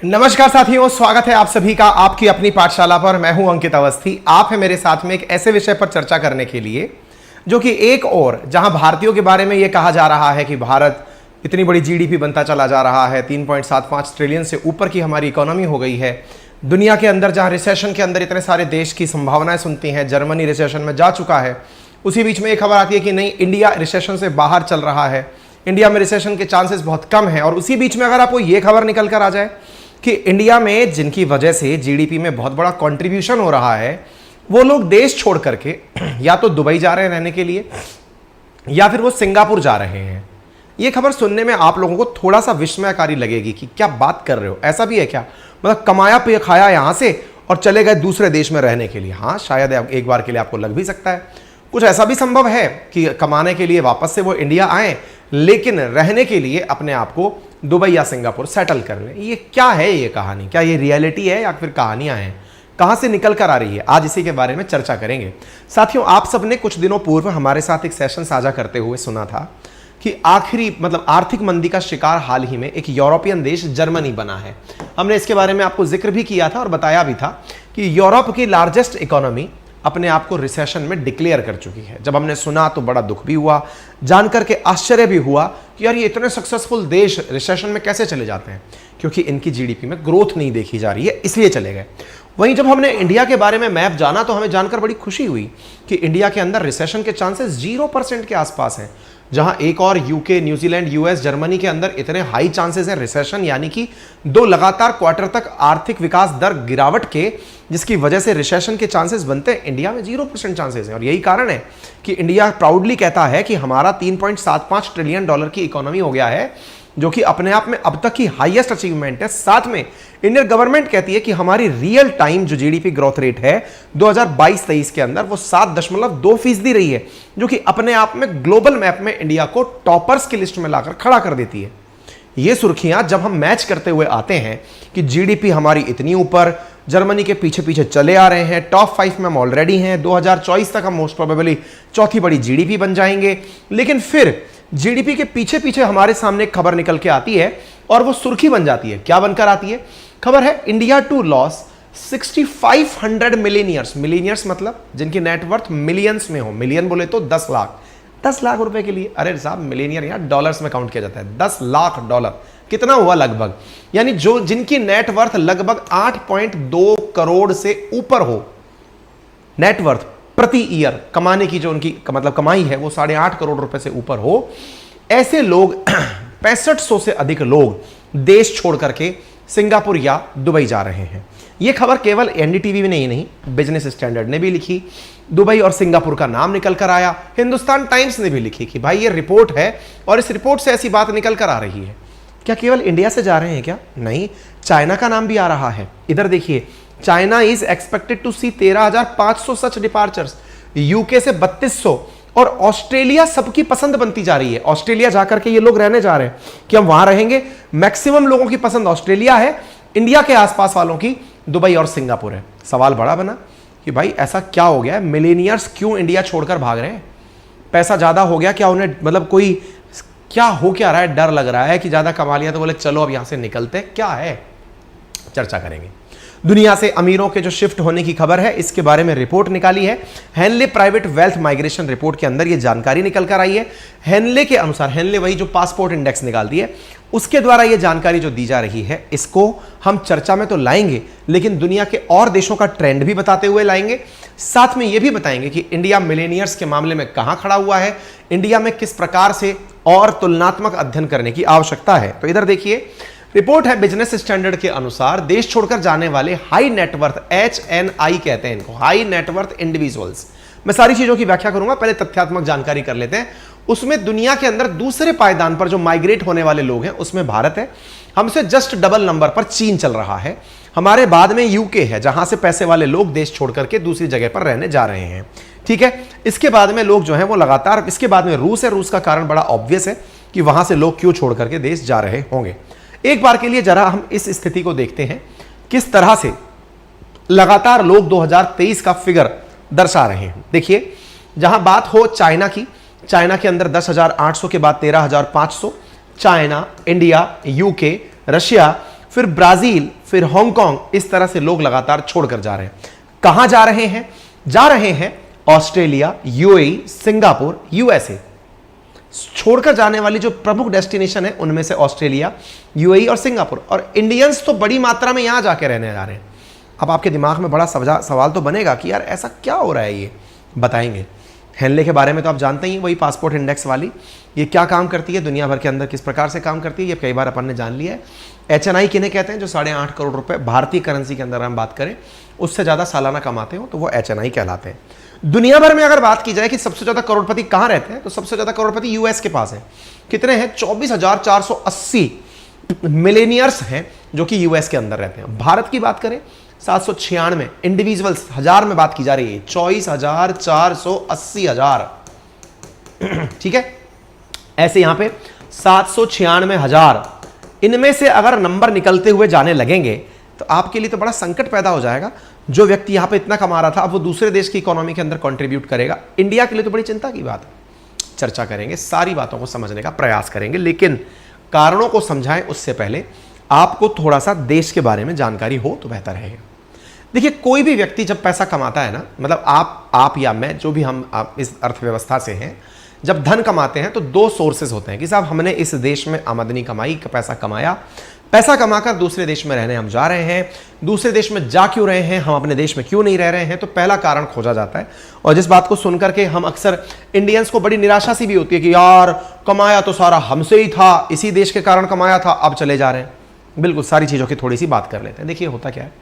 नमस्कार साथियों, स्वागत है आप सभी का आपकी अपनी पाठशाला पर। मैं हूं अंकित अवस्थी। आप हैं मेरे साथ में एक ऐसे विषय पर चर्चा करने के लिए जो कि एक और जहां भारतीयों के बारे में यह कहा जा रहा है कि भारत इतनी बड़ी जीडीपी बनता चला जा रहा है, 3.75 ट्रिलियन से ऊपर की हमारी इकोनॉमी हो गई है। दुनिया के अंदर जहां रिसेशन के अंदर इतने सारे देश की संभावनाएं सुनती हैं, जर्मनी रिसेशन में जा चुका है, उसी बीच में एक खबर आती है कि नहीं, इंडिया रिसेशन से बाहर चल रहा है, इंडिया में रिसेशन के चांसेस बहुत कम है। और उसी बीच में अगर आपको यह खबर निकल कर आ जाए कि इंडिया में जिनकी वजह से जीडीपी में बहुत बड़ा कंट्रीब्यूशन हो रहा है, वो लोग देश छोड़ करके या तो दुबई जा रहे हैं रहने के लिए या फिर वो सिंगापुर जा रहे हैं। ये खबर सुनने में आप लोगों को थोड़ा सा विस्मयकारी लगेगी कि क्या बात कर रहे हो, ऐसा भी है क्या? मतलब कमाया पे खाया यहां से और चले गए दूसरे देश में रहने के लिए। हाँ, शायद एक बार के लिए आपको लग भी सकता है। कुछ ऐसा भी संभव है कि कमाने के लिए वापस से वो इंडिया आए, लेकिन रहने के लिए अपने आप को दुबई या सिंगापुर सेटल कर लें। ये क्या है ये कहानी? क्या ये रियलिटी है या फिर कहानियां हैं? कहां से निकल कर आ रही है? आज इसी के बारे में चर्चा करेंगे। साथियों, आप सबने कुछ दिनों पूर्व हमारे साथ एक सेशन साझा करते हुए सुना था कि आखिरी आर्थिक मंदी का शिकार हाल ही में एक यूरोपियन देश जर्मनी बना है। हमने इसके बारे में आपको जिक्र भी किया था और बताया भी था कि यूरोप की लार्जेस्ट इकोनॉमी अपने आप को रिसेशन में डिक्लेयर कर चुकी है। जब हमने सुना तो बड़ा दुख भी हुआ, जानकर के आश्चर्य भी हुआ कि यार ये इतने सक्सेसफुल देश रिसेशन में कैसे चले जाते हैं, क्योंकि इनकी जीडीपी में ग्रोथ नहीं देखी जा रही है, इसलिए चले गए। वहीं जब हमने इंडिया के बारे में मैप जाना तो हमें जानकर बड़ी खुशी हुई कि इंडिया के अंदर रिसेशन के चांसेस 0% के आसपास हैं, जहां एक और यूके, न्यूजीलैंड, यूएस, जर्मनी के अंदर इतने हाई चांसेस हैं रिसेशन, यानी कि 2 लगातार क्वार्टर तक आर्थिक विकास दर गिरावट के, जिसकी वजह से रिसेशन के चांसेस बनते हैं। इंडिया में 0% चांसेस हैं और यही कारण है कि इंडिया प्राउडली कहता है कि हमारा $3.75 ट्रिलियन की इकोनॉमी हो गया है, जो कि अपने आप में अब तक की हाईएस्ट अचीवमेंट है। साथ में इंडियन गवर्नमेंट कहती है कि हमारी रियल टाइम जो जीडीपी ग्रोथ रेट है 2022-23 के अंदर वो 7.2% रही है, जो कि अपने आप में ग्लोबल मैप में इंडिया को टॉपर्स की लिस्ट में लाकर खड़ा कर देती है। ये सुर्खियां जब हम मैच करते हुए आते हैं कि जीडीपी हमारी इतनी ऊपर, जर्मनी के पीछे पीछे चले आ रहे हैं, टॉप 5 में हम ऑलरेडी हैं, 2024 तक हम मोस्ट प्रोबेबली चौथी बड़ी जीडीपी बन जाएंगे। लेकिन फिर जीडीपी के पीछे पीछे हमारे सामने एक खबर निकल के आती है और वो सुर्खी बन जाती है। क्या बनकर आती है? खबर है India to loss 6500 millionaires. Millionaires मतलब जिनकी नेटवर्थ मिलियंस में हो। मिलियन बोले तो 10 लाख, 10 लाख रुपए के लिए। अरे साहब, मिलीनियर यहां डॉलर्स में काउंट किया जाता है। 10 लाख डॉलर कितना हुआ लगभग, यानी जो जिनकी नेटवर्थ लगभग 8.2 करोड़ से ऊपर हो, नेटवर्थ प्रति ईयर कमाने की जो उनकी कमाई है वो 8.5 करोड़ रुपए से ऊपर हो, ऐसे लोग 6500 से अधिक लोग देश छोड़ करके सिंगापुर या दुबई जा रहे हैं। यह खबर केवल एनडीटीवी में नहीं, बिजनेस स्टैंडर्ड ने भी लिखी, दुबई और सिंगापुर का नाम निकल कर आया, हिंदुस्तान टाइम्स ने भी लिखी कि भाई ये रिपोर्ट है और इस रिपोर्ट से ऐसी बात निकल कर आ रही है। क्या केवल इंडिया से जा रहे हैं क्या? नहीं, चाइना का नाम भी आ रहा है। इधर देखिए, China is expected to see 13,500 such departures, UK से 3200, और ऑस्ट्रेलिया सबकी पसंद बनती जा रही है। ऑस्ट्रेलिया जाकर के ये लोग रहने जा रहे हैं कि हम वहां रहेंगे। मैक्सिमम लोगों की पसंद ऑस्ट्रेलिया है, इंडिया के आसपास वालों की दुबई और सिंगापुर है। सवाल बड़ा बना कि भाई ऐसा क्या हो गया है, मिलेनियर्स क्यों इंडिया छोड़कर भाग रहे हैं? पैसा ज्यादा हो गया क्या उन्हें? कोई क्या हो क्या रहा है? डर लग रहा है कि ज्यादा कमा लिया तो बोले चलो अब यहां से निकलते, क्या है? चर्चा करेंगे। दुनिया से अमीरों के जो शिफ्ट होने की खबर है, इसके बारे में रिपोर्ट निकाली है Henley private wealth migration report के अंदर ये जानकारी निकल कर आई है। हेनले के अनुसार, हेनले वही जो पासपोर्ट इंडेक्स निकालती है, उसके द्वारा ये जानकारी जो दी जा रही है, इसको हम चर्चा में तो लाएंगे, लेकिन दुनिया के और देशों का ट्रेंड भी बताते हुए लाएंगे। साथ में यह भी बताएंगे कि इंडिया मिलेनियर्स के मामले में कहां खड़ा हुआ है, इंडिया में किस प्रकार से और तुलनात्मक अध्ययन करने की आवश्यकता है। तो इधर देखिए, रिपोर्ट है बिजनेस स्टैंडर्ड के अनुसार देश छोड़कर जाने वाले हाई नेटवर्थ, HNI कहते हैं इनको, हाई नेटवर्थ इंडिविजुअल्स। मैं सारी चीजों की व्याख्या करूंगा, पहले तथ्यात्मक जानकारी कर लेते हैं। उसमें दुनिया के अंदर दूसरे पायदान पर जो माइग्रेट होने वाले लोग हैं उसमें भारत है, हमसे जस्ट डबल नंबर पर चीन चल रहा है, हमारे बाद में यूके है, जहां से पैसे वाले लोग देश छोड़ करके दूसरी जगह पर रहने जा रहे हैं। ठीक है, इसके बाद में लोग जो हैं वो लगातार, इसके बाद में रूस है। रूस का कारण बड़ा ऑब्वियस है कि वहां से लोग क्यों छोड़ करके देश जा रहे होंगे। एक बार के लिए जरा हम इस स्थिति को देखते हैं, किस तरह से लगातार लोग 2023 का फिगर दर्शा रहे हैं। देखिए, जहां बात हो चाइना की, चाइना के अंदर 10,800 के बाद 13,500, चाइना, इंडिया, यूके, रशिया फिर ब्राजील, फिर हांगकांग, इस तरह से लोग लगातार छोड़कर जा रहे हैं। कहां जा रहे हैं? जा रहे हैं ऑस्ट्रेलिया, यूएई, सिंगापुर, यूएसए। छोड़कर जाने वाली जो प्रमुख डेस्टिनेशन है उनमें से ऑस्ट्रेलिया, यूएई और सिंगापुर। और इंडियंस तो बड़ी मात्रा में यहां जाके रहने जा रहे हैं। अब आपके दिमाग में बड़ा सवाल तो बनेगा कि यार ऐसा क्या हो रहा है, ये बताएंगे। हेनले के बारे में तो आप जानते ही, वही पासपोर्ट इंडेक्स वाली, ये क्या काम करती है, दुनिया भर के अंदर किस प्रकार से काम करती है, ये कई बार अपन ने जान लिया है। HNI किन्हें कहते हैं? जो 8.5 करोड़ रुपए भारतीय करेंसी के अंदर हम बात करें उससे ज़्यादा सालाना कमाते हो तो वो HNI कहलाते हैं। दुनिया भर में अगर बात की जाए कि सबसे ज़्यादा करोड़पति कहाँ रहते हैं, तो सबसे ज़्यादा करोड़पति यूएस के पास है। कितने हैं? 24,480 मिलेनियर्स हैं जो कि यूएस के अंदर रहते हैं। भारत की बात करें 796 इंडिविजुअल्स, हजार में बात की जा रही है, 24,480,000। ठीक है, ऐसे यहां पे 796,000। इनमें से अगर नंबर निकलते हुए जाने लगेंगे तो आपके लिए तो बड़ा संकट पैदा हो जाएगा। जो व्यक्ति यहां पे इतना कमा रहा था अब वो दूसरे देश की इकोनॉमी के अंदर कंट्रीब्यूट करेगा। इंडिया के लिए तो बड़ी चिंता की बात है। चर्चा करेंगे, सारी बातों को समझने का प्रयास करेंगे, लेकिन कारणों को समझाएं उससे पहले आपको थोड़ा सा देश के बारे में जानकारी हो तो बेहतर है। देखिए, कोई भी व्यक्ति जब पैसा कमाता है ना, मतलब आप या मैं, जो भी हम आप इस अर्थव्यवस्था से हैं, जब धन कमाते हैं तो दो सोर्सेज होते हैं कि साहब हमने इस देश में आमदनी कमाई, पैसा कमाया, पैसा कमाकर दूसरे देश में रहने हम जा रहे हैं। दूसरे देश में जा क्यों रहे हैं, हम अपने देश में क्यों नहीं रह रहे हैं, तो पहला कारण खोजा जाता है। और जिस बात को सुनकर के हम अक्सर इंडियंस को बड़ी निराशा सी भी होती है कि यार कमाया तो सारा हमसे ही था, इसी देश के कारण कमाया था, अब चले जा रहे हैं। बिल्कुल, सारी चीज़ों की थोड़ी सी बात कर लेते हैं। देखिए होता क्या है,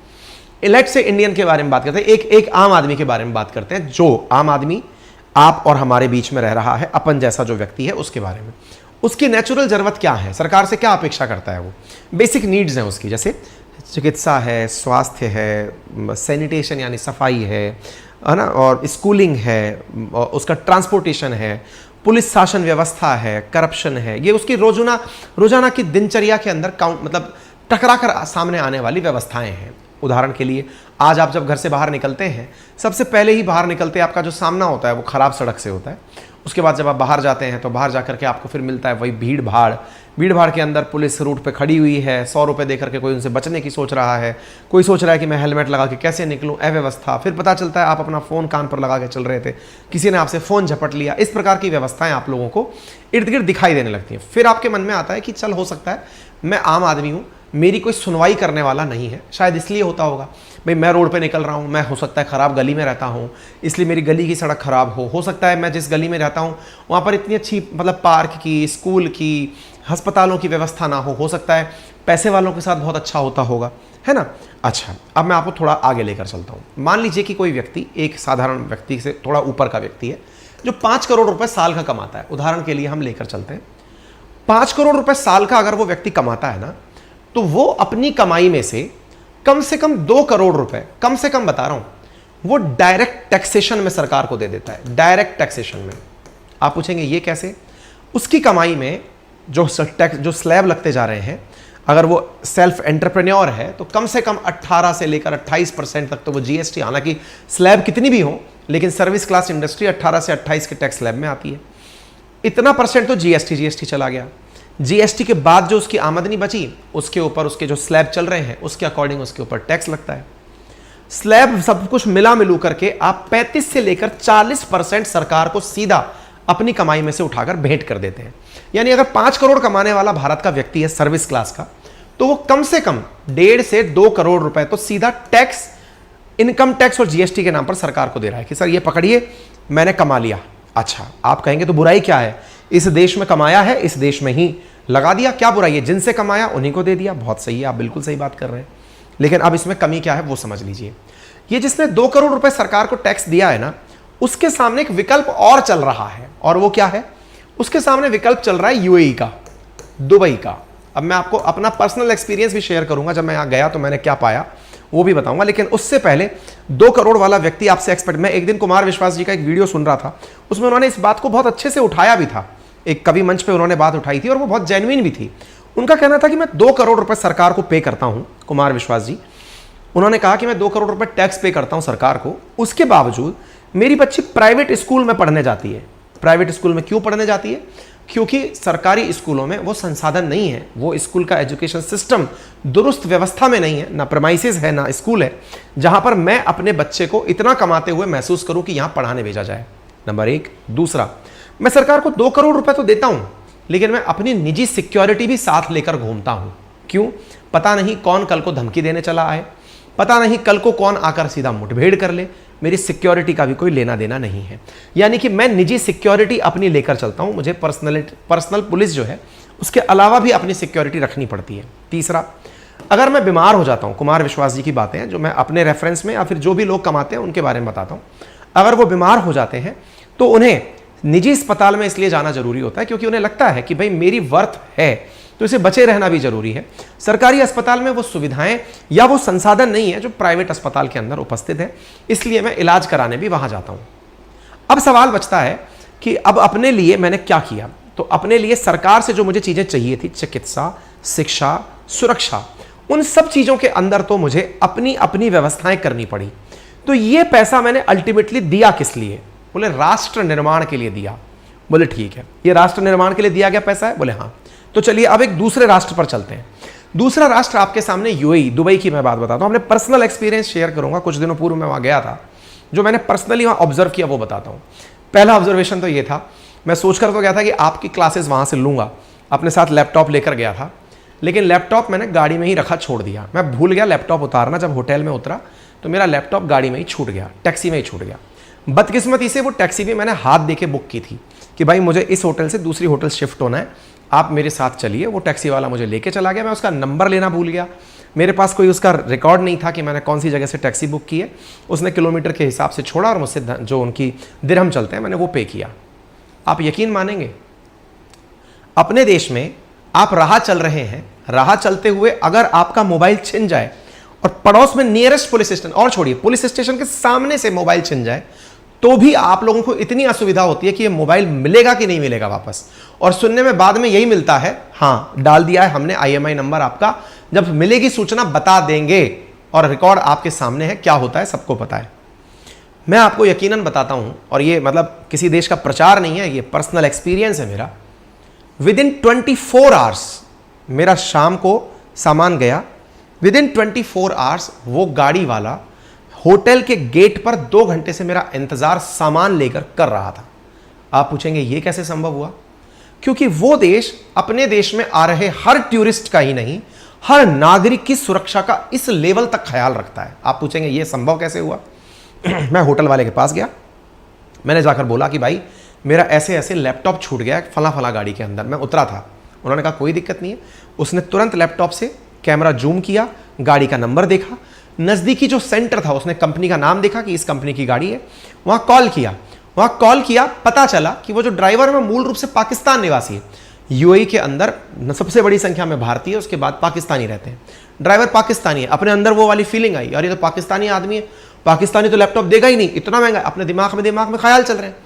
इलेक्ट से इंडियन के बारे में बात करते हैं, एक आम आदमी के बारे में बात करते हैं, जो आम आदमी आप और हमारे बीच में रह रहा है, अपन जैसा जो व्यक्ति है उसके बारे में। उसकी नेचुरल जरूरत क्या है, सरकार से क्या अपेक्षा करता है, वो बेसिक नीड्स हैं उसकी, जैसे चिकित्सा है, स्वास्थ्य है, सैनिटेशन यानी सफाई है ना, और स्कूलिंग है, और उसका ट्रांसपोर्टेशन है, पुलिस शासन व्यवस्था है, करप्शन है। ये उसकी रोजाना की दिनचर्या के अंदर मतलब टकरा कर सामने आने वाली व्यवस्थाएं हैं। उदाहरण के लिए, आज आप जब घर से बाहर निकलते हैं, सबसे पहले ही बाहर निकलते आपका जो सामना होता है वो खराब सड़क से होता है। उसके बाद जब आप बाहर जाते हैं तो बाहर जाकर के आपको फिर मिलता है वही भीड़ भाड़ के अंदर पुलिस रूट पे खड़ी हुई है, 100 रुपये देकर के कोई उनसे बचने की सोच रहा है, कोई सोच रहा है कि मैं हेलमेट लगा के कैसे निकलूं, अव्यवस्था। फिर पता चलता है आप अपना फ़ोन कान पर लगा के चल रहे थे, किसी ने आपसे फ़ोन झपट लिया। इस प्रकार की व्यवस्थाएं आप लोगों को इर्द गिर्द दिखाई देने लगती हैं। फिर आपके मन में आता है कि चल, हो सकता है मैं आम आदमी हूँ, मेरी कोई सुनवाई करने वाला नहीं है, शायद इसलिए होता होगा। भाई मैं रोड पे निकल रहा हूँ, मैं हो सकता है ख़राब गली में रहता हूँ, इसलिए मेरी गली की सड़क ख़राब हो सकता है मैं जिस गली में रहता हूँ वहाँ पर इतनी अच्छी मतलब पार्क की, स्कूल की, अस्पतालों की व्यवस्था ना हो सकता है पैसे वालों के साथ बहुत अच्छा होता होगा, है ना। अच्छा, अब मैं आपको थोड़ा आगे लेकर चलता हूँ। मान लीजिए कि कोई व्यक्ति, एक साधारण व्यक्ति से थोड़ा ऊपर का व्यक्ति है, जो 5 करोड़ रुपए साल का कमाता है। उदाहरण के लिए हम लेकर चलते हैं, 5 करोड़ रुपए साल का अगर वो व्यक्ति कमाता है ना, तो वो अपनी कमाई में से कम 2 करोड़ रुपए, कम से कम बता रहा हूं, वो डायरेक्ट टैक्सेशन में सरकार को दे देता है। डायरेक्ट टैक्सेशन में। आप पूछेंगे ये कैसे? उसकी कमाई में जो स्लैब लगते जा रहे हैं, अगर वो सेल्फ एंटरप्रेन्योर है तो कम से कम 18 से लेकर 28% तक तो वो जीएसटी, हालांकि स्लैब कितनी भी हो, लेकिन सर्विस क्लास इंडस्ट्री 18 से 28 के टैक्स स्लैब में आती है। इतना परसेंट तो जीएसटी चला गया। जीएसटी के बाद जो उसकी आमदनी बची, उसके ऊपर उसके जो स्लैब चल रहे हैं उसके अकॉर्डिंग उसके ऊपर टैक्स लगता है। स्लैब सब कुछ मिलू करके आप 35 से लेकर 40% सरकार को सीधा अपनी कमाई में से उठाकर भेंट कर देते हैं। यानी अगर 5 करोड़ कमाने वाला भारत का व्यक्ति है सर्विस क्लास का, तो वो कम से कम 1.5 से 2 करोड़ रुपए तो सीधा टैक्स, इनकम टैक्स और जीएसटी के नाम पर सरकार को दे रहा है कि सर ये पकड़िए, मैंने कमा लिया। अच्छा, आप कहेंगे तो बुराई क्या है, इस देश में कमाया है, इस देश में ही लगा दिया, क्या बुराई है, जिनसे कमाया उन्हीं को दे दिया। बहुत सही है, आप बिल्कुल सही बात कर रहे हैं। लेकिन अब इसमें कमी क्या है वो समझ लीजिए। ये जिसने 2 करोड़ रुपए सरकार को टैक्स दिया है ना, उसके सामने एक विकल्प और चल रहा है, और वो क्या है? उसके सामने विकल्प चल रहा है यूएई का, दुबई का। अब मैं आपको अपना पर्सनल एक्सपीरियंस भी शेयर करूंगा, जब मैं यहां गया तो मैंने क्या पाया वो भी बताऊंगा। लेकिन उससे पहले 2 करोड़ वाला व्यक्ति आपसे एक्सपेक्ट, मैं एक दिन कुमार विश्वास जी का एक वीडियो सुन रहा था, उसमें उन्होंने इस बात को बहुत अच्छे से उठाया भी था। एक कवि मंच पे उन्होंने बात उठाई थी और वो बहुत जेन्युइन भी थी। उनका कहना था कि मैं 2 करोड़ रुपए सरकार को पे करता हूं, कुमार विश्वास जी। उन्होंने कहा कि मैं 2 करोड़ रुपए टैक्स पे करता हूं सरकार को, उसके बावजूद मेरी बच्ची प्राइवेट स्कूल में पढ़ने जाती है। प्राइवेट स्कूल में क्यों पढ़ने जाती है? क्योंकि सरकारी स्कूलों में वो संसाधन नहीं है, वो स्कूल का एजुकेशन सिस्टम दुरुस्त व्यवस्था में नहीं है, ना प्रेमाइसिस है ना स्कूल है जहां पर मैं अपने बच्चे को इतना कमाते हुए महसूस करूं कि यहां पढ़ाने भेजा जाए, नंबर एक। दूसरा, मैं सरकार को 2 करोड़ रुपए तो देता हूं, लेकिन मैं अपनी निजी सिक्योरिटी भी साथ लेकर घूमता हूं। क्यों? पता नहीं कौन कल को धमकी देने चला आए, पता नहीं कल को कौन आकर सीधा मुठभेड़ कर ले, मेरी सिक्योरिटी का भी कोई लेना देना नहीं है। यानी कि मैं निजी सिक्योरिटी अपनी लेकर चलता हूं, मुझे पर्सनल पुलिस जो है उसके अलावा भी अपनी सिक्योरिटी रखनी पड़ती है। तीसरा, अगर मैं बीमार हो जाता हूं, कुमार विश्वास जी की बातें हैं जो मैं अपने रेफरेंस में या फिर जो भी लोग कमाते हैं उनके बारे में बताता हूं, अगर वो बीमार हो जाते हैं तो उन्हें निजी अस्पताल में इसलिए जाना जरूरी होता है क्योंकि उन्हें लगता है कि भाई मेरी वर्थ है तो इसे बचे रहना भी जरूरी है। सरकारी अस्पताल में वो सुविधाएं या वो संसाधन नहीं है जो प्राइवेट अस्पताल के अंदर उपस्थित है, इसलिए मैं इलाज कराने भी वहां जाता हूं। अब सवाल बचता है कि अब अपने लिए मैंने क्या किया। तो अपने लिए सरकार से जो मुझे चीजें चाहिए थी, चिकित्सा, शिक्षा, सुरक्षा, उन सब चीजों के अंदर तो मुझे अपनी अपनी व्यवस्थाएं करनी पड़ी। तो ये पैसा मैंने अल्टीमेटली दिया किस लिए? बोले राष्ट्र निर्माण के लिए दिया। बोले ठीक है, ये राष्ट्र निर्माण के लिए दिया गया पैसा है? बोले हाँ। तो चलिए अब एक दूसरे राष्ट्र पर चलते हैं। दूसरा राष्ट्र आपके सामने यूएई, दुबई की मैं बात बताता हूं। अपने पर्सनल एक्सपीरियंस शेयर करूंगा, कुछ दिनों पूर्व मैं वहां गया था, जो मैंने पर्सनली वहां ऑब्जर्व किया वो बताता हूं। पहला ऑब्जर्वेशन तो ये था, मैं सोचकर तो गया था कि आपकी क्लासेस वहां से लूंगा, अपने साथ लैपटॉप लेकर गया था, लेकिन लैपटॉप मैंने गाड़ी में ही रखा, छोड़ दिया। मैं भूल गया लैपटॉप उतारना, जब होटल में उतरा तो मेरा लैपटॉप गाड़ी में ही छूट गया, टैक्सी में ही छूट गया। बदकिस्मती से वो टैक्सी भी मैंने हाथ दे के बुक की थी कि भाई मुझे इस होटल से दूसरी होटल शिफ्ट होना है, आप मेरे साथ चलिए। वो टैक्सी वाला मुझे लेके चला गया, मैं उसका नंबर लेना भूल गया, मेरे पास कोई उसका रिकॉर्ड नहीं था कि मैंने कौन सी जगह से टैक्सी बुक की है। उसने किलोमीटर के हिसाब से छोड़ा और मुझसे जो उनकी दिरहम चलते हैं मैंने वो पे किया। आप यकीन मानेंगे, अपने देश में आप राह चल रहे हैं, राह चलते हुए अगर आपका मोबाइल छिन जाए और पड़ोस में नियरेस्ट पुलिस स्टेशन, और छोड़िए पुलिस स्टेशन के सामने से मोबाइल छिन जाए, तो भी आप लोगों को इतनी असुविधा होती है कि ये मोबाइल मिलेगा कि नहीं मिलेगा वापस। और सुनने में बाद में यही मिलता है, हाँ डाल दिया है हमने IMEI नंबर आपका, जब मिलेगी सूचना बता देंगे, और रिकॉर्ड आपके सामने है, क्या होता है सबको पता है। मैं आपको यकीनन बताता हूं, और ये मतलब किसी देश का प्रचार नहीं है, ये पर्सनल एक्सपीरियंस है मेरा। विदिन 24 आवर्स मेरा शाम को सामान गया, विदिन 24 आवर्स वो गाड़ी वाला होटल के गेट पर 2 घंटे से मेरा इंतजार सामान लेकर कर रहा था। आप पूछेंगे ये कैसे संभव हुआ? क्योंकि वो देश अपने देश में आ रहे हर टूरिस्ट का ही नहीं, हर नागरिक की सुरक्षा का इस लेवल तक ख्याल रखता है। आप पूछेंगे ये संभव कैसे हुआ? मैं होटल वाले के पास गया, मैंने जाकर बोला कि भाई मेरा ऐसे ऐसे लैपटॉप छूट गया फला फला गाड़ी के अंदर, मैं उतरा था। उन्होंने कहा कोई दिक्कत नहीं है। उसने तुरंत लैपटॉप से कैमरा जूम किया, गाड़ी का नंबर देखा, नज़दीकी जो सेंटर था उसने कंपनी का नाम देखा कि इस कंपनी की गाड़ी है, वहाँ कॉल किया, पता चला कि वो जो ड्राइवर है वो मूल रूप से पाकिस्तान निवासी है। यूएई के अंदर सबसे बड़ी संख्या में भारतीय, उसके बाद पाकिस्तानी रहते हैं। ड्राइवर पाकिस्तानी है, अपने अंदर वो वाली फीलिंग आई, और ये तो पाकिस्तानी आदमी है, पाकिस्तानी तो लैपटॉप देगा ही नहीं, इतना महंगा। अपने दिमाग में ख्याल चल रहे हैं।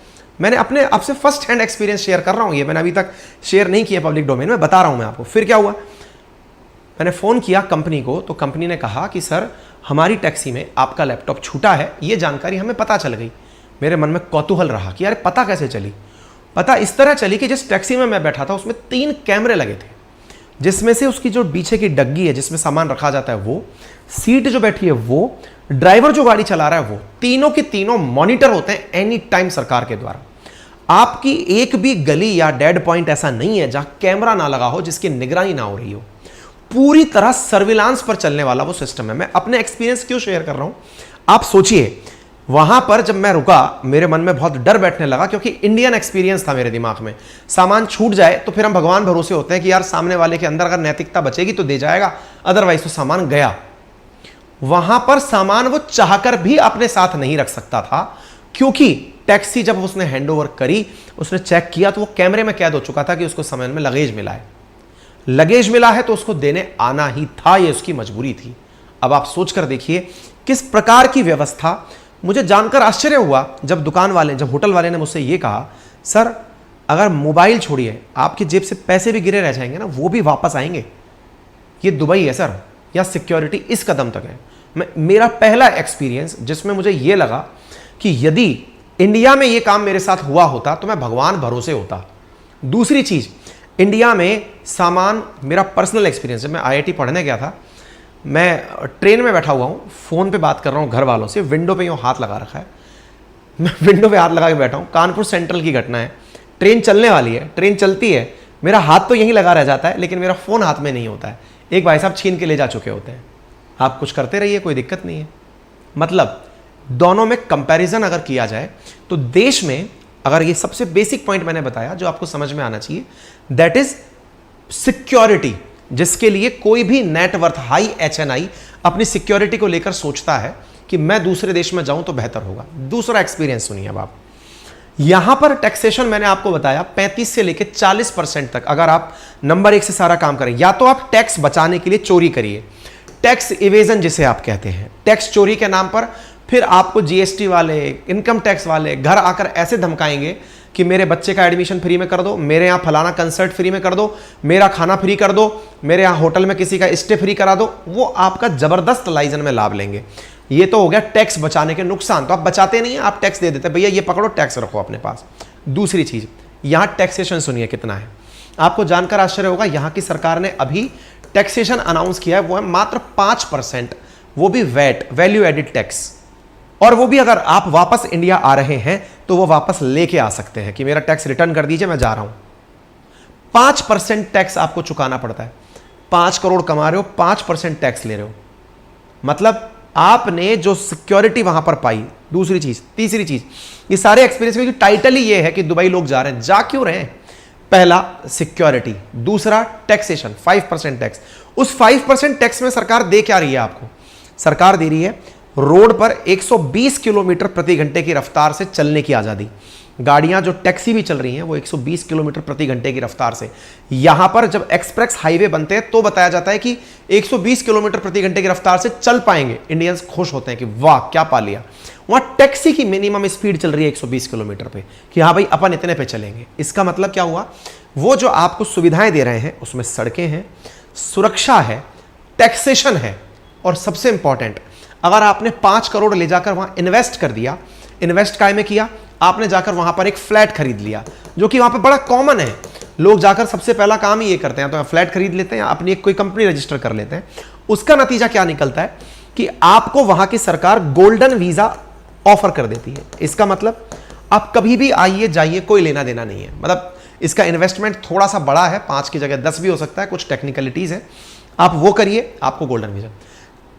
मैंने अपने आपसे फर्स्ट हैंड एक्सपीरियंस शेयर कर रहा हूँ, ये मैंने अभी तक शेयर नहीं किया पब्लिक डोमेन में, बता रहा हूँ मैं आपको। फिर क्या हुआ, मैंने फ़ोन किया कंपनी को, तो कंपनी ने कहा कि सर हमारी टैक्सी में आपका लैपटॉप छूटा है, ये जानकारी हमें पता चल गई। मेरे मन में कौतूहल रहा कि यार पता कैसे चली? पता इस तरह चली कि जिस टैक्सी में मैं बैठा था उसमें 3 कैमरे लगे थे, जिसमें से उसकी जो पीछे की डग्गी है जिसमें सामान रखा जाता है वो, सीट जो बैठी है वो, ड्राइवर जो गाड़ी चला रहा है वो, तीनों के तीनों मॉनिटर होते हैं एनी टाइम सरकार के द्वारा। आपकी एक भी गली या डेड पॉइंट ऐसा नहीं है जहां कैमरा ना लगा हो, जिसकी निगरानी ना हो रही हो। पूरी तरह सर्विलांस पर चलने वाला वो सिस्टम है। मैं अपने एक्सपीरियंस क्यों शेयर कर रहा हूं, आप सोचिए। वहां पर जब मैं रुका मेरे मन में बहुत डर बैठने लगा, क्योंकि इंडियन एक्सपीरियंस था मेरे दिमाग में। सामान छूट जाए तो फिर हम भगवान भरोसे होते हैं कि यार सामने वाले के अंदर अगर नैतिकता बचेगी तो दे जाएगा, अदरवाइज तो सामान गया। वहां पर सामान वो चाहकर भी अपने साथ नहीं रख सकता था, क्योंकि टैक्सी जब उसने हैंडओवर करी, उसने चेक किया तो वो कैमरे में कैद हो चुका था कि उसको सामान में लगेज मिला है। लगेज मिला है तो उसको देने आना ही था, ये उसकी मजबूरी थी। अब आप सोचकर देखिए किस प्रकार की व्यवस्था। मुझे जानकर आश्चर्य हुआ जब जब होटल वाले ने मुझसे ये कहा, सर अगर मोबाइल छोड़िए, आपकी जेब से पैसे भी गिरे रह जाएंगे ना, वो भी वापस आएंगे। ये दुबई है सर, या सिक्योरिटी इस कदम तक है। मेरा पहला एक्सपीरियंस जिसमें मुझे ये लगा कि यदि इंडिया में ये काम मेरे साथ हुआ होता तो मैं भगवान भरोसे होता। दूसरी चीज, इंडिया में सामान, मेरा पर्सनल एक्सपीरियंस, जब मैं आईआईटी पढ़ने गया था, मैं ट्रेन में बैठा हुआ हूँ, फोन पे बात कर रहा हूँ घर वालों से, विंडो पे यूँ हाथ लगा रखा है, मैं विंडो पे हाथ लगा के बैठा हूँ, कानपुर सेंट्रल की घटना है, ट्रेन चलने वाली है, ट्रेन चलती है, मेरा हाथ तो यहीं लगा रह जाता है लेकिन मेरा फोन हाथ में नहीं होता है, एक भाई साहब छीन के ले जा चुके होते हैं। आप कुछ करते रहिए, कोई दिक्कत नहीं है। मतलब दोनों में कंपैरिजन अगर किया जाए तो देश में, अगर ये सबसे बेसिक पॉइंट मैंने बताया जो आपको समझ में आना चाहिए, दैट इज सिक्योरिटी, जिसके लिए कोई भी नेटवर्थ हाई HNI अपनी सिक्योरिटी को लेकर सोचता है कि मैं दूसरे देश में जाऊं तो बेहतर होगा। दूसरा एक्सपीरियंस सुनिए अब आप, यहां पर टैक्सेशन मैंने आपको बताया 35 से लेकर 40% तक। अगर आप नंबर 1 से सारा काम करें, या तो आप टैक्स बचाने के लिए चोरी करिए, टैक्स इवेजन जिसे आप कहते हैं, टैक्स चोरी के नाम पर फिर आपको जीएसटी वाले, इनकम टैक्स वाले घर आकर ऐसे धमकाएंगे कि मेरे बच्चे का एडमिशन फ्री में कर दो, मेरे यहाँ फलाना कंसर्ट फ्री में कर दो, मेरा खाना फ्री कर दो, मेरे यहाँ होटल में किसी का स्टे फ्री करा दो। वो आपका जबरदस्त लाइजन में लाभ लेंगे। ये तो हो गया टैक्स बचाने के नुकसान। तो आप बचाते नहीं है, आप टैक्स दे देते, भैया ये पकड़ो टैक्स रखो अपने पास। दूसरी चीज, यहाँ टैक्सेशन सुनिए कितना है, आपको जानकर आश्चर्य होगा, यहाँ की सरकार ने अभी टैक्सेशन अनाउंस किया है, वो है मात्र 5%, वो भी वैट, वैल्यू एडिड टैक्स। और वो भी अगर आप वापस इंडिया आ रहे हैं तो वो वापस लेके आ सकते हैं कि मेरा टैक्स रिटर्न कर दीजिए, मैं जा रहा हूं। 5% टैक्स आपको चुकाना पड़ता है। 5 करोड़ कमा रहे हो, 5% टैक्स ले रहे हो, मतलब आपने जो सिक्योरिटी वहां पर पाई। दूसरी चीज, तीसरी चीज, ये सारे एक्सपीरियंस की टाइटल ही ये है कि दुबई लोग जा रहे हैं, जा क्यों रहे हैं? पहला सिक्योरिटी, दूसरा टैक्सेशन, 5% टैक्स। उस 5% टैक्स में सरकार दे क्या रही है आपको? सरकार दे रही है रोड पर 120 किलोमीटर प्रति घंटे की रफ्तार से चलने की आजादी। गाड़ियां जो टैक्सी भी चल रही हैं वो 120 किलोमीटर प्रति घंटे की रफ्तार से। यहां पर जब एक्सप्रेस हाईवे बनते हैं तो बताया जाता है कि 120 किलोमीटर प्रति घंटे की रफ्तार से चल पाएंगे। इंडियंस खुश होते हैं कि वाह क्या पा लिया। वहां टैक्सी की मिनिमम स्पीड चल रही है 120 किलोमीटर पे, कि हाँ भाई अपन इतने पे चलेंगे। इसका मतलब क्या हुआ? वो जो आपको सुविधाएं दे रहे हैं उसमें सड़कें हैं, सुरक्षा है, टैक्सेशन है, और सबसे इंपॉर्टेंट, अगर आपने 5 करोड़ ले जाकर वहां इन्वेस्ट कर दिया, इन्वेस्ट काय में किया? आपने जाकर वहां पर एक फ्लैट खरीद लिया, जो कि वहां पर बड़ा कॉमन है। लोग जाकर सबसे पहला काम ही ये करते हैं, तो फ्लैट खरीद लेते हैं, अपनी एक कोई कंपनी रजिस्टर कर लेते हैं। उसका नतीजा क्या निकलता है कि आपको वहां की सरकार गोल्डन वीजा ऑफर कर देती है। इसका मतलब आप कभी भी आइए जाइए, कोई लेना देना नहीं है। मतलब इसका इन्वेस्टमेंट थोड़ा सा बड़ा है, 5 की जगह 10 भी हो सकता है, कुछ टेक्निकलिटीज है, आप वो करिए, आपको गोल्डन वीजा।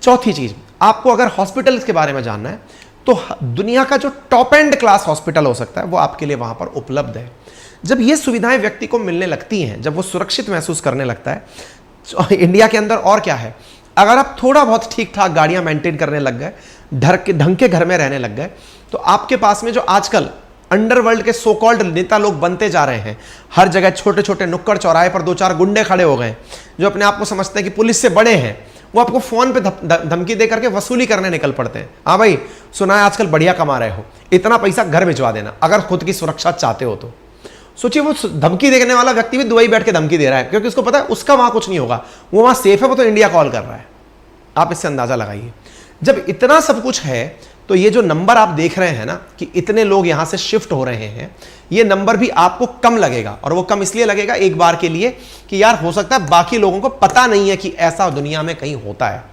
चौथी चीज, आपको अगर हॉस्पिटल्स के बारे में जानना है तो दुनिया का जो टॉप एंड क्लास हॉस्पिटल हो सकता है वो आपके लिए वहां पर उपलब्ध है। जब ये सुविधाएं व्यक्ति को मिलने लगती हैं, जब वो सुरक्षित महसूस करने लगता है, तो इंडिया के अंदर और क्या है, अगर आप थोड़ा बहुत ठीक ठाक गाड़ियां मेंटेन करने लग गए, ढंग के घर में रहने लग गए, तो आपके पास में जो आजकल अंडरवर्ल्ड के सो कॉल्ड नेता लोग बनते जा रहे हैं, हर जगह छोटे छोटे नुक्कड़ चौराहे पर 2-4 गुंडे खड़े हो गए जो अपने आप को समझते हैं कि पुलिस से बड़े हैं, वो आपको फोन पे धमकी दे करके वसूली करने निकल पड़ते हैं। हाँ भाई सुना है आजकल बढ़िया कमा रहे हो, इतना पैसा घर भिजवा देना, अगर खुद की सुरक्षा चाहते हो तो। सोचिए वो धमकी देने वाला व्यक्ति भी दुबई बैठ के धमकी दे रहा है, क्योंकि उसको पता है उसका वहां कुछ नहीं होगा, वो वहां सेफ है, वो तो इंडिया कॉल कर रहा है। आप इससे अंदाजा लगाइए। जब इतना सब कुछ है तो ये जो नंबर आप देख रहे हैं ना कि इतने लोग यहां से शिफ्ट हो रहे हैं, ये नंबर भी आपको कम लगेगा। और वो कम इसलिए लगेगा एक बार के लिए कि यार हो सकता है बाकी लोगों को पता नहीं है कि ऐसा दुनिया में कहीं होता है।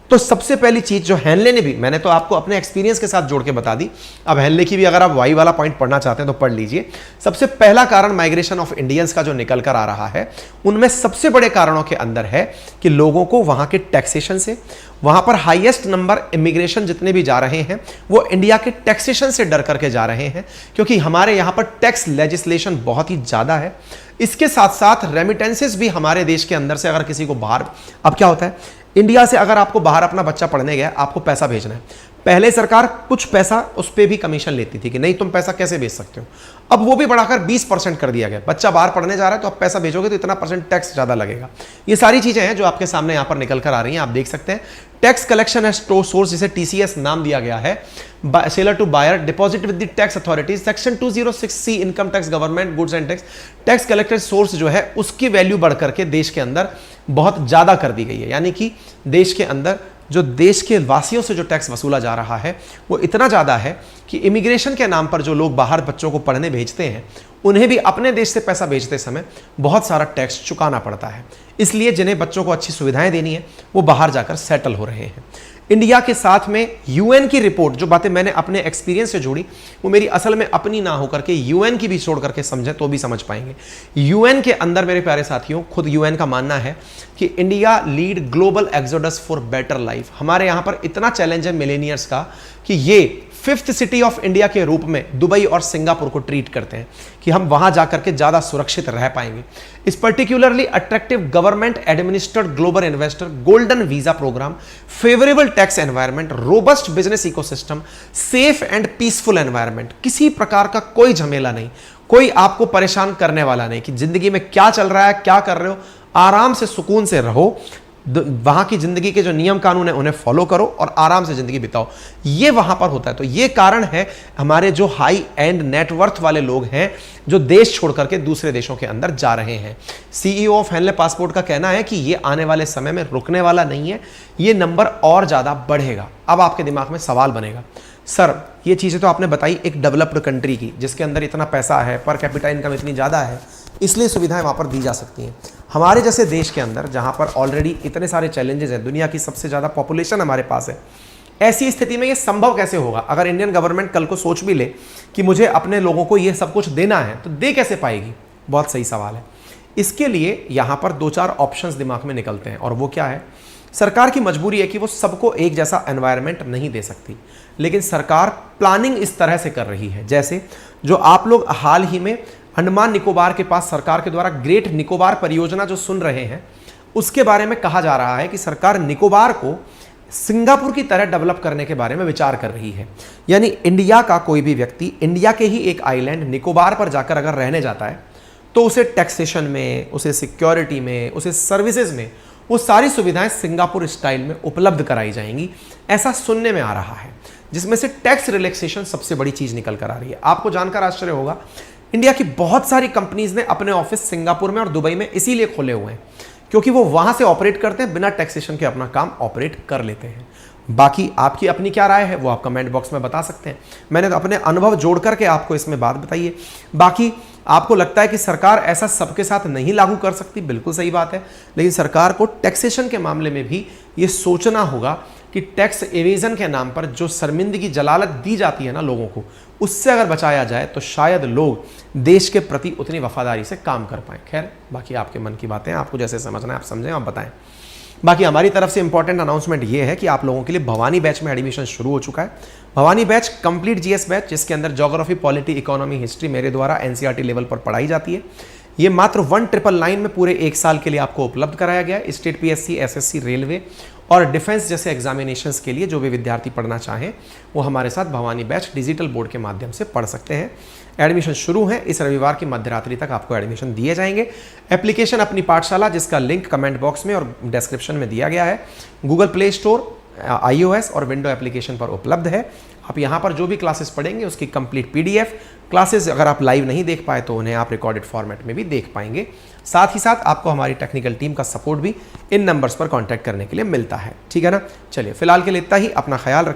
तो सबसे पहली चीज जो हेनले ने भी, मैंने तो आपको अपने एक्सपीरियंस के साथ जोड़ के बता दी, अब हेनले की भी अगर आप वाई वाला पॉइंट पढ़ना चाहते हैं तो पढ़ लीजिए। सबसे पहला कारण माइग्रेशन ऑफ इंडियंस का जो निकल कर आ रहा है, उनमें सबसे बड़े कारणों के अंदर है कि लोगों को वहां के टैक्सेशन से, वहां पर हाईएस्ट नंबर इमिग्रेशन जितने भी जा रहे हैं वो इंडिया के टैक्सेशन से डर करके जा रहे हैं, क्योंकि हमारे यहां पर टैक्स लेजिस्लेशन बहुत ही ज्यादा है। इसके साथ साथ रेमिटेंसेस भी हमारे देश के अंदर से, अगर किसी को बाहर, अब क्या होता है इंडिया से अगर आपको बाहर अपना बच्चा पढ़ने गया, आपको पैसा भेजना है, पहले सरकार कुछ पैसा उस पर भी कमीशन लेती थी कि नहीं तुम पैसा कैसे भेज सकते हो, अब वो भी बढ़ाकर 20% कर दिया गया। बच्चा बाहर पढ़ने जा रहा है तो आप पैसा भेजोगे तो इतना % टैक्स ज्यादा लगेगा। ये सारी चीजें हैं जो आपके सामने यहां पर निकल कर आ रही हैं, आप देख सकते हैं। टैक्स कलेक्शन एज सोर्स, जिसे TCS नाम दिया गया है, seller to buyer, deposit with the tax authorities, section 206C income tax, government goods and tax. Tax collected source जो है उसकी वैल्यू बढ़ करके देश के अंदर बहुत ज्यादा कर दी गई है, यानी कि देश के अंदर जो देश के वासियों से जो टैक्स वसूला जा रहा है वो इतना ज़्यादा है कि इमिग्रेशन के नाम पर जो लोग बाहर बच्चों को पढ़ने भेजते हैं उन्हें भी अपने देश से पैसा भेजते समय बहुत सारा टैक्स चुकाना पड़ता है। इसलिए जिन्हें बच्चों को अच्छी सुविधाएं देनी है वो बाहर जाकर सेटल हो रहे हैं। इंडिया के साथ में यूएन की रिपोर्ट, जो बातें मैंने अपने एक्सपीरियंस से जोड़ी वो मेरी असल में अपनी ना होकर के यूएन की भी जोड़ करके समझें तो भी समझ पाएंगे। यूएन के अंदर मेरे प्यारे साथियों, खुद यूएन का मानना है कि India lead global exodus for better life. हमारे यहां पर इतना चैलेंज है मिलेनियर्स का कि ये 5th सिटी ऑफ इंडिया के रूप में दुबई और सिंगापुर को ट्रीट करते हैं कि हम वहां जाकर के ज्यादा सुरक्षित रह पाएंगे। इस particularly attractive government administered global investor golden visa programme, favourable tax environment, robust business ecosystem, safe and peaceful environment, किसी प्रकार का कोई झमेला नहीं, कोई आपको परेशान करने वाला नहीं कि जिंदगी में क्या चल रहा है, क्या कर रहे हो, आराम से सुकून से रहो, वहां की जिंदगी के जो नियम कानून है उन्हें फॉलो करो और आराम से जिंदगी बिताओ। ये वहां पर होता है। तो ये कारण है हमारे जो हाई एंड नेटवर्थ वाले लोग हैं जो देश छोड़ करके दूसरे देशों के अंदर जा रहे हैं। सीईओ ऑफ हेनले पासपोर्ट का कहना है कि ये आने वाले समय में रुकने वाला नहीं है, ये नंबर और ज्यादा बढ़ेगा। अब आपके दिमाग में सवाल बनेगा, सर ये चीजें तो आपने बताई एक डेवलप्ड कंट्री की जिसके अंदर इतना पैसा है, पर कैपिटा इनकम इतनी ज्यादा है, इसलिए सुविधाएं वहां पर दी जा सकती हैं। हमारे जैसे देश के अंदर जहां पर ऑलरेडी इतने सारे चैलेंजेस हैं, दुनिया की सबसे ज़्यादा पॉपुलेशन हमारे पास है, ऐसी स्थिति में ये संभव कैसे होगा? अगर इंडियन गवर्नमेंट कल को सोच भी ले कि मुझे अपने लोगों को ये सब कुछ देना है तो दे कैसे पाएगी? बहुत सही सवाल है। इसके लिए यहाँ पर 2-4 ऑप्शंस दिमाग में निकलते हैं और वो क्या है? सरकार की मजबूरी है कि वो सबको एक जैसा एनवायरनमेंट नहीं दे सकती, लेकिन सरकार प्लानिंग इस तरह से कर रही है जैसे जो आप लोग हाल ही में अंडमान निकोबार के पास सरकार के द्वारा ग्रेट निकोबार परियोजना जो सुन रहे हैं, उसके बारे में कहा जा रहा है कि सरकार निकोबार को सिंगापुर की तरह डेवलप करने के बारे में विचार कर रही है। यानी इंडिया का कोई भी व्यक्ति इंडिया के ही एक आइलैंड निकोबार पर जाकर अगर रहने जाता है तो उसे टैक्सेशन में, उसे सिक्योरिटी में, उसे सर्विसेज में वो सारी सुविधाएं सिंगापुर स्टाइल में उपलब्ध कराई जाएंगी, ऐसा सुनने में आ रहा है। जिसमें से टैक्स रिलैक्सेशन सबसे बड़ी चीज निकल कर आ रही है। आपको जानकर आश्चर्य होगा, इंडिया की बहुत सारी कंपनीज ने अपने ऑफिस सिंगापुर में और दुबई में इसीलिए खोले हुए हैं क्योंकि वो वहां से ऑपरेट करते हैं, बिना टैक्सेशन के अपना काम ऑपरेट कर लेते हैं। बाकी आपकी अपनी क्या राय है वो आप कमेंट बॉक्स में बता सकते हैं। मैंने तो अपने अनुभव जोड़ करके आपको इसमें बात बताई है। बाकी आपको लगता है कि सरकार ऐसा सबके साथ नहीं लागू कर सकती, बिल्कुल सही बात है, लेकिन सरकार को टैक्सेशन के मामले में भी ये सोचना होगा कि टैक्स एवेजन के नाम पर जो शर्मिंदगी, जलालत दी जाती है ना लोगों को, उससे अगर बचाया जाए तो शायद लोग देश के प्रति उतनी वफादारी से काम कर पाएं। खैर, बाकी आपके मन की बातें, आपको जैसे समझना है आप समझें, आप बताएं। बाकी हमारी तरफ से इंपॉर्टेंट अनाउंसमेंट ये है कि आप लोगों के लिए भवानी बैच में एडमिशन शुरू हो चुका है। Bhavani batch complete GS batch, जिसके अंदर ज्योग्राफी, पॉलिटी, इकोनॉमी, हिस्ट्री मेरे द्वारा एनसीईआरटी लेवल पर पढ़ाई जाती है। ये मात्र 1999 में पूरे 1 साल के लिए आपको उपलब्ध कराया गया है। स्टेट पीएससी, एसएससी, रेलवे और डिफेंस जैसे एग्जामिनेशंस के लिए जो भी विद्यार्थी पढ़ना चाहें वो हमारे साथ भवानी बैच डिजिटल बोर्ड के माध्यम से पढ़ सकते हैं। एडमिशन शुरू है, इस रविवार की मध्यरात्रि तक आपको एडमिशन दिए जाएंगे। एप्लीकेशन अपनी पाठशाला, जिसका लिंक कमेंट बॉक्स में और डिस्क्रिप्शन में दिया गया है, गूगल प्ले स्टोर, iOS और विंडो एप्लीकेशन पर उपलब्ध है। आप यहाँ पर जो भी क्लासेस पढ़ेंगे उसकी कंप्लीट पीडीएफ, क्लासेस अगर आप लाइव नहीं देख पाए तो उन्हें आप रिकॉर्डेड फॉर्मेट में भी देख पाएंगे। साथ ही साथ आपको हमारी टेक्निकल टीम का सपोर्ट भी इन नंबर्स पर कांटेक्ट करने के लिए मिलता है। ठीक है ना? चलिए फिलहाल के लिए इतना ही। अपना ख्याल रखिए।